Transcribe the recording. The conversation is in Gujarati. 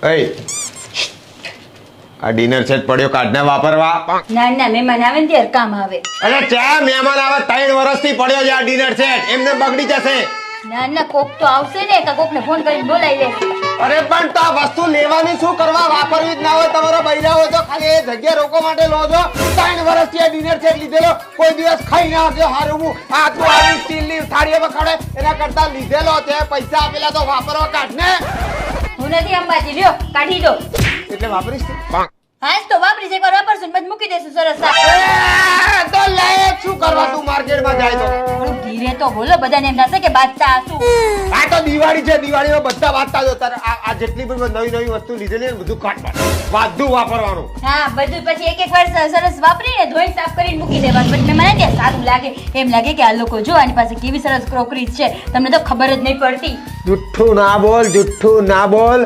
આ ડિનર સેટ પડ્યો કાઢને વાપરવા. ના ના મહેમાન આવે ને ત્યારે કામ આવે. અરે ચા મહેમાન આવે 3 વર્ષથી પડ્યો છે આ ડિનર સેટ, એમને બગડી જશે. ના ના કોક તો આવશે ને કે કોકને ફોન કરીને બોલાવી લેશે. અરે પણ તો આ વસ્તુ લેવાની શું કરવા, વાપરવી જ ના હોય તમારો બૈરા હોય તો ખાલી એ જગ્યા રોકો માટે લો છો. 3 વર્ષથી આ ડિનર સેટ લીધેલો, કોઈ દિવસ ખાઈ ના આવજો. હારું હું આ તું આવી સ્ટીલની થાળીએ બખાડે એના કરતા લીધેલો તે પૈસા આપેલા તો વાપરવા કાઢને. હું નથી અંબાજી લ્યો કાઢી દો. એટલે વાપરીશ તું? હા તો વાપરી છે એકવાર વાપરશું ને પછી મૂકી દેશું સરસ. તો લે શું કરવા તું માર્કેટમાં જાય તો? થોડું ધીરે તો બોલો, બધાને એમ થશે કે બાદશાહ શું. આ તો દિવાળી છે, દિવાળીમાં બધા વાંચતા જો તારે આ જેટલી પણ નવી વસ્તુ લીધેલી ને બધું કાઢ વાધું વાપરવાનું. હા બધું પછી એક વાર સરસ વાપરીને ધોઈ સાફ કરીને મૂકી દેવાનું. પછી મને ત્યાં સારું લાગે, એમ લાગે કે આ લોકો જો આની પાસે કેવી સરસ ક્રોકરીઝ છે, તમને તો ખબર જ નહીં પડતી. જુઠ્ઠું ના બોલ, જુઠ્ઠું ના બોલ.